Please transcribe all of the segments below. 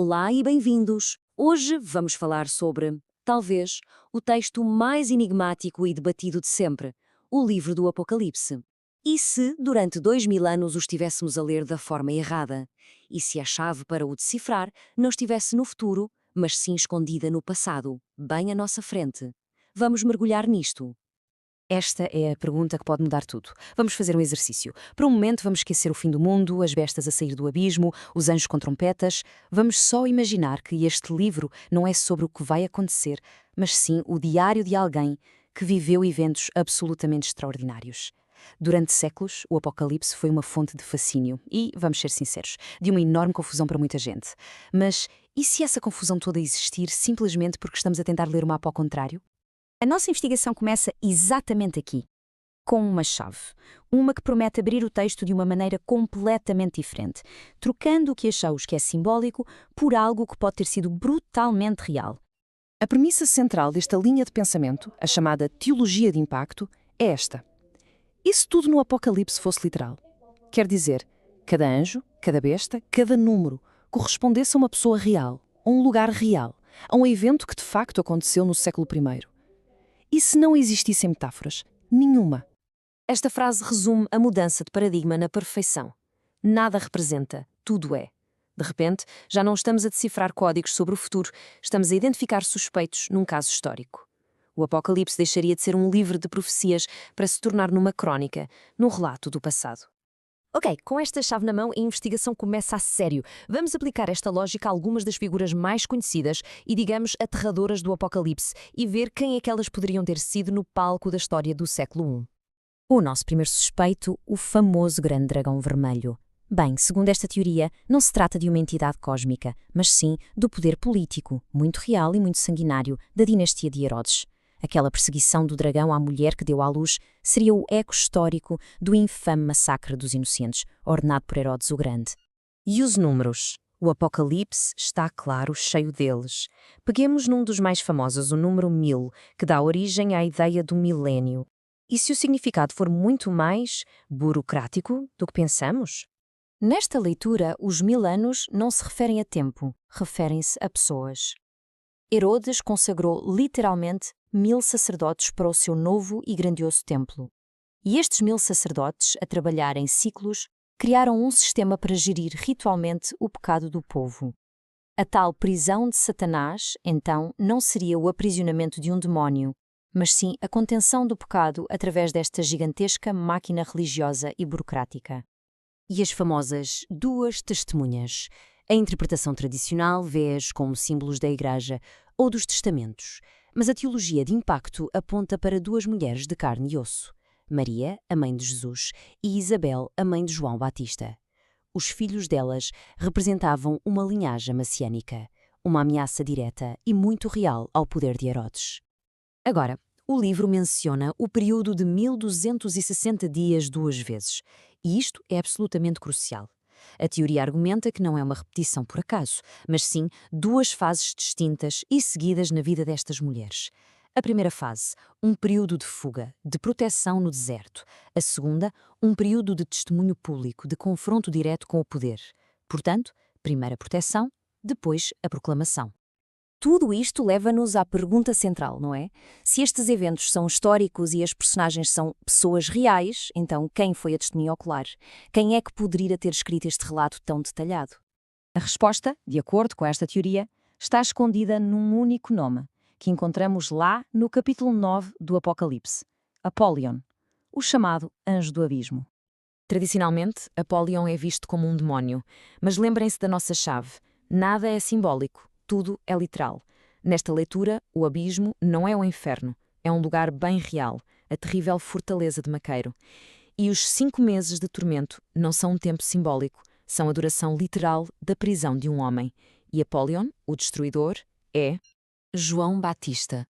Olá e bem-vindos! Hoje vamos falar sobre, talvez, o texto mais enigmático e debatido de sempre, o livro do Apocalipse. E se, durante 2000 anos, o estivéssemos a ler da forma errada? E se a chave para o decifrar não estivesse no futuro, mas sim escondida no passado, bem à nossa frente? Vamos mergulhar nisto. Esta é a pergunta que pode mudar tudo. Vamos fazer um exercício. Por um momento vamos esquecer o fim do mundo, as bestas a sair do abismo, os anjos com trompetas. Vamos só imaginar que este livro não é sobre o que vai acontecer, mas sim o diário de alguém que viveu eventos absolutamente extraordinários. Durante séculos, o Apocalipse foi uma fonte de fascínio e, vamos ser sinceros, de uma enorme confusão para muita gente. Mas e se essa confusão toda existir simplesmente porque estamos a tentar ler o mapa ao contrário? A nossa investigação começa exatamente aqui, com uma chave. Uma que promete abrir o texto de uma maneira completamente diferente, trocando o que achamos que é simbólico por algo que pode ter sido brutalmente real. A premissa central desta linha de pensamento, a chamada teologia de impacto, é esta. E se tudo no Apocalipse fosse literal? Quer dizer, cada anjo, cada besta, cada número correspondesse a uma pessoa real, a um lugar real, a um evento que de facto aconteceu no século I. E se não existissem metáforas? Nenhuma. Esta frase resume a mudança de paradigma na perfeição. Nada representa, tudo é. De repente, já não estamos a decifrar códigos sobre o futuro, estamos a identificar suspeitos num caso histórico. O Apocalipse deixaria de ser um livro de profecias para se tornar numa crónica, num relato do passado. Ok, com esta chave na mão, a investigação começa a sério. Vamos aplicar esta lógica a algumas das figuras mais conhecidas e, digamos, aterradoras do Apocalipse e ver quem é que elas poderiam ter sido no palco da história do século I. O nosso primeiro suspeito, o famoso grande dragão vermelho. Bem, segundo esta teoria, não se trata de uma entidade cósmica, mas sim do poder político, muito real e muito sanguinário, da dinastia de Herodes. Aquela perseguição do dragão à mulher que deu à luz seria o eco histórico do infame massacre dos inocentes, ordenado por Herodes o Grande. E os números? O Apocalipse está, claro, cheio deles. Peguemos num dos mais famosos, o número 1000, que dá origem à ideia do milénio. E se o significado for muito mais burocrático do que pensamos? Nesta leitura, os 1000 anos não se referem a tempo, referem-se a pessoas. Herodes consagrou literalmente 1000 sacerdotes para o seu novo e grandioso templo. E estes 1000 sacerdotes, a trabalhar em ciclos, criaram um sistema para gerir ritualmente o pecado do povo. A tal prisão de Satanás, então, não seria o aprisionamento de um demónio, mas sim a contenção do pecado através desta gigantesca máquina religiosa e burocrática. E as famosas duas testemunhas. A interpretação tradicional vê-as como símbolos da Igreja ou dos testamentos, mas a teologia de impacto aponta para duas mulheres de carne e osso, Maria, a mãe de Jesus, e Isabel, a mãe de João Batista. Os filhos delas representavam uma linhagem messiânica, uma ameaça direta e muito real ao poder de Herodes. Agora, o livro menciona o período de 1260 dias 2 vezes, e isto é absolutamente crucial. A teoria argumenta que não é uma repetição por acaso, mas sim duas fases distintas e seguidas na vida destas mulheres. A primeira fase, um período de fuga, de proteção no deserto. A segunda, um período de testemunho público, de confronto direto com o poder. Portanto, primeiro a proteção, depois a proclamação. Tudo isto leva-nos à pergunta central, não é? Se estes eventos são históricos e as personagens são pessoas reais, então quem foi a testemunha ocular? Quem é que poderia ter escrito este relato tão detalhado? A resposta, de acordo com esta teoria, está escondida num único nome, que encontramos lá no capítulo 9 do Apocalipse, Apollyon, o chamado Anjo do Abismo. Tradicionalmente, Apollyon é visto como um demónio, mas lembrem-se da nossa chave, nada é simbólico. Tudo é literal. Nesta leitura, o abismo não é o inferno, é um lugar bem real, a terrível fortaleza de Maqueiro. E os 5 meses de tormento não são um tempo simbólico, são a duração literal da prisão de um homem. E Apollyon, o destruidor, é João Batista.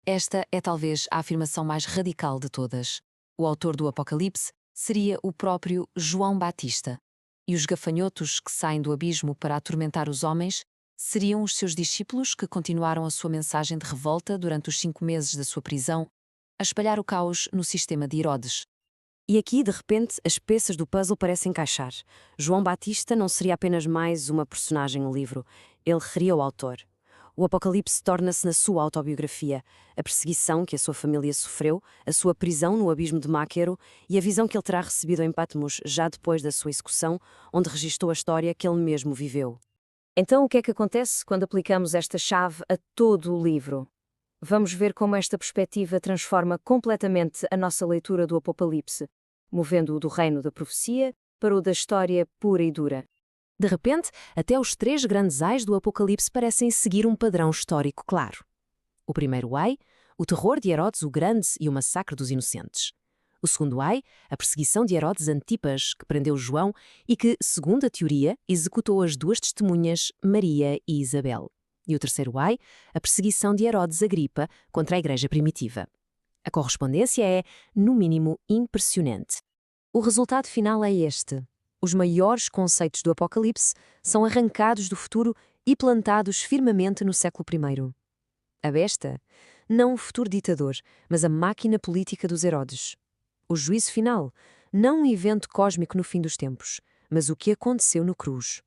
Esta é talvez a afirmação mais radical de todas. O autor do Apocalipse seria o próprio João Batista. E os gafanhotos que saem do abismo para atormentar os homens seriam os seus discípulos que continuaram a sua mensagem de revolta durante os 5 meses da sua prisão, a espalhar o caos no sistema de Herodes. E aqui, de repente, as peças do puzzle parecem encaixar. João Batista não seria apenas mais uma personagem no livro. Ele seria o autor. O Apocalipse torna-se na sua autobiografia, a perseguição que a sua família sofreu, a sua prisão no abismo de Máquero e a visão que ele terá recebido em Patmos já depois da sua execução, onde registou a história que ele mesmo viveu. Então, o que é que acontece quando aplicamos esta chave a todo o livro? Vamos ver como esta perspectiva transforma completamente a nossa leitura do Apocalipse, movendo-o do reino da profecia para o da história pura e dura. De repente, até os 3 grandes ais do Apocalipse parecem seguir um padrão histórico claro. O primeiro ai, o terror de Herodes o Grande e o massacre dos inocentes. O segundo ai, a perseguição de Herodes Antipas, que prendeu João e que, segundo a teoria, executou as 2 testemunhas, Maria e Isabel. E o terceiro ai, a perseguição de Herodes Agripa contra a Igreja primitiva. A correspondência é, no mínimo, impressionante. O resultado final é este. Os maiores conceitos do Apocalipse são arrancados do futuro e plantados firmemente no século I. A besta, não o futuro ditador, mas a máquina política dos Herodes. O juízo final, não um evento cósmico no fim dos tempos, mas o que aconteceu no cruz.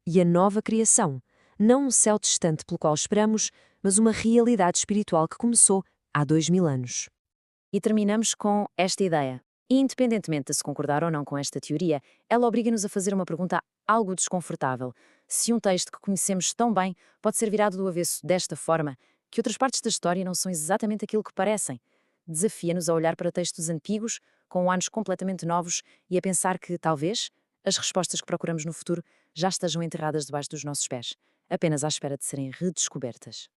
E a nova criação, não um céu distante pelo qual esperamos, mas uma realidade espiritual que começou há 2000 anos. E terminamos com esta ideia. E, independentemente de se concordar ou não com esta teoria, ela obriga-nos a fazer uma pergunta algo desconfortável. Se um texto que conhecemos tão bem pode ser virado do avesso desta forma, que outras partes da história não são exatamente aquilo que parecem, desafia-nos a olhar para textos antigos, com anos completamente novos, e a pensar que, talvez, as respostas que procuramos no futuro já estejam enterradas debaixo dos nossos pés, apenas à espera de serem redescobertas.